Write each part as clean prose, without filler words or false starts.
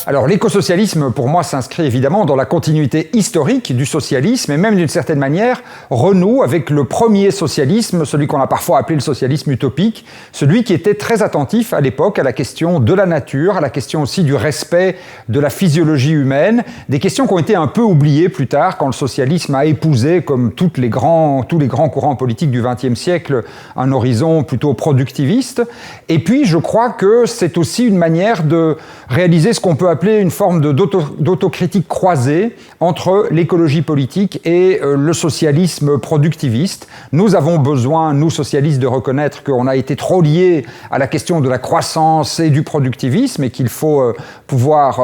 Alors l'écosocialisme, pour moi, s'inscrit évidemment dans la continuité historique du socialisme et même d'une certaine manière renoue avec le premier socialisme, celui qu'on a parfois appelé le socialisme utopique, celui qui était très attentif à l'époque à la question de la nature, à la question aussi du respect de la physiologie humaine, des questions qui ont été un peu oubliées plus tard quand le socialisme a épousé, comme tous les grands courants politiques du XXe siècle, un horizon plutôt productiviste. Et puis je crois que c'est aussi une manière de réaliser ce qu'on peut appeler une forme d'autocritique croisée entre l'écologie politique et le socialisme productiviste. Nous avons besoin, nous socialistes, de reconnaître qu'on a été trop liés à la question de la croissance et du productivisme et qu'il faut pouvoir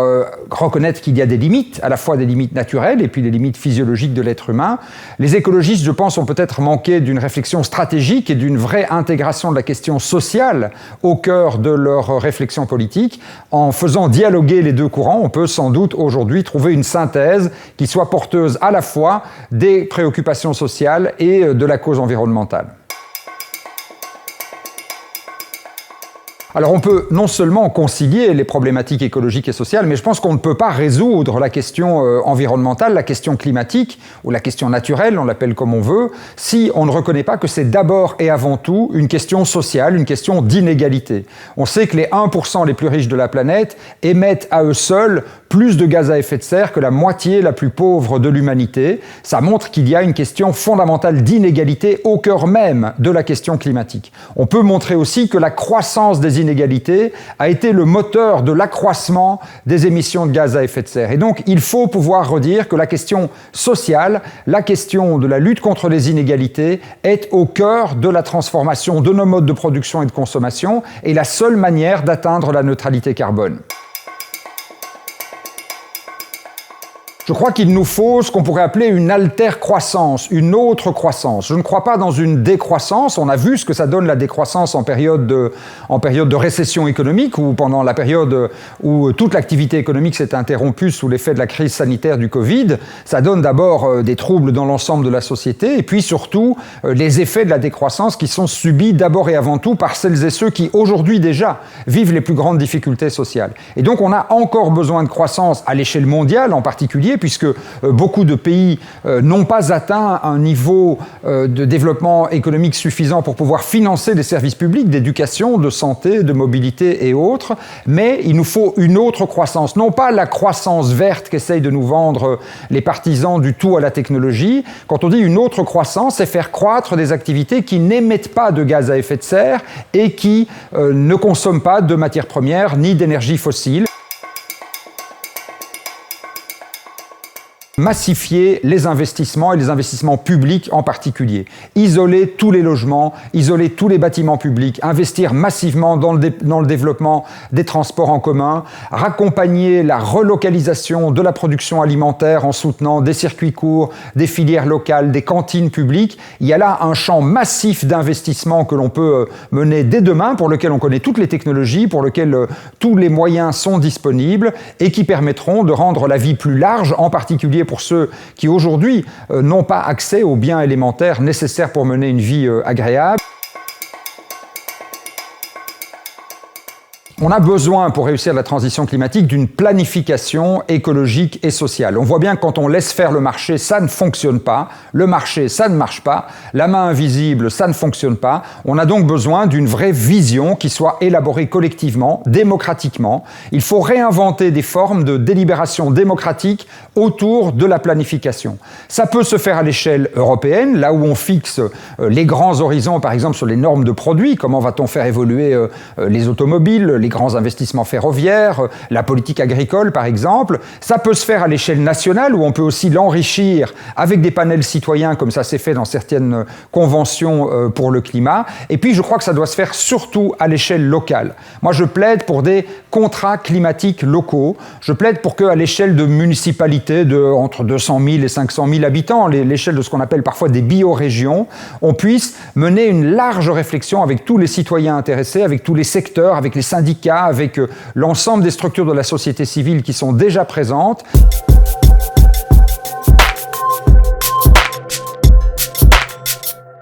reconnaître qu'il y a des limites, à la fois des limites naturelles et puis des limites physiologiques de l'être humain. Les écologistes, je pense, ont peut-être manqué d'une réflexion stratégique et d'une vraie intégration de la question sociale au cœur de leur réflexion politique. En faisant dialoguer les deux courants, on peut sans doute aujourd'hui trouver une synthèse qui soit porteuse à la fois des préoccupations sociales et de la cause environnementale. Alors on peut non seulement concilier les problématiques écologiques et sociales, mais je pense qu'on ne peut pas résoudre la question environnementale, la question climatique ou la question naturelle, on l'appelle comme on veut, si on ne reconnaît pas que c'est d'abord et avant tout une question sociale, une question d'inégalité. On sait que les 1% les plus riches de la planète émettent à eux seuls plus de gaz à effet de serre que la moitié la plus pauvre de l'humanité. Ça montre qu'il y a une question fondamentale d'inégalité au cœur même de la question climatique. On peut montrer aussi que la croissance des inégalités a été le moteur de l'accroissement des émissions de gaz à effet de serre. Et donc, il faut pouvoir redire que la question sociale, la question de la lutte contre les inégalités est au cœur de la transformation de nos modes de production et de consommation et la seule manière d'atteindre la neutralité carbone. Je crois qu'il nous faut ce qu'on pourrait appeler une alter-croissance, une autre croissance. Je ne crois pas dans une décroissance. On a vu ce que ça donne la décroissance en période de récession économique ou pendant la période où toute l'activité économique s'est interrompue sous l'effet de la crise sanitaire du Covid. Ça donne d'abord des troubles dans l'ensemble de la société et puis surtout les effets de la décroissance qui sont subis d'abord et avant tout par celles et ceux qui aujourd'hui déjà vivent les plus grandes difficultés sociales. Et donc on a encore besoin de croissance à l'échelle mondiale en particulier, puisque beaucoup de pays n'ont pas atteint un niveau de développement économique suffisant pour pouvoir financer des services publics d'éducation, de santé, de mobilité et autres, mais il nous faut une autre croissance, non pas la croissance verte qu'essayent de nous vendre les partisans du tout à la technologie. Quand on dit une autre croissance, c'est faire croître des activités qui n'émettent pas de gaz à effet de serre et qui ne consomment pas de matières premières ni d'énergie fossile. Massifier les investissements et les investissements publics en particulier. Isoler tous les logements, isoler tous les bâtiments publics, investir massivement dans le développement des transports en commun, raccompagner la relocalisation de la production alimentaire en soutenant des circuits courts, des filières locales, des cantines publiques. Il y a là un champ massif d'investissement que l'on peut mener dès demain, pour lequel on connaît toutes les technologies, pour lequel tous les moyens sont disponibles et qui permettront de rendre la vie plus large, en particulier pour ceux qui aujourd'hui n'ont pas accès aux biens élémentaires nécessaires pour mener une vie agréable. On a besoin, pour réussir la transition climatique, d'une planification écologique et sociale. On voit bien que quand on laisse faire le marché, ça ne fonctionne pas. Le marché, ça ne marche pas. La main invisible, ça ne fonctionne pas. On a donc besoin d'une vraie vision qui soit élaborée collectivement, démocratiquement. Il faut réinventer des formes de délibération démocratique autour de la planification. Ça peut se faire à l'échelle européenne, là où on fixe les grands horizons, par exemple sur les normes de produits. Comment va-t-on faire évoluer les automobiles, les grands investissements ferroviaires, la politique agricole par exemple. Ça peut se faire à l'échelle nationale où on peut aussi l'enrichir avec des panels citoyens comme ça s'est fait dans certaines conventions pour le climat. Et puis je crois que ça doit se faire surtout à l'échelle locale. Moi je plaide pour des contrats climatiques locaux. Je plaide pour qu'à l'échelle de municipalités de entre 200 000 et 500 000 habitants, l'échelle de ce qu'on appelle parfois des biorégions, on puisse mener une large réflexion avec tous les citoyens intéressés, avec tous les secteurs, avec les syndicats, avec l'ensemble des structures de la société civile qui sont déjà présentes.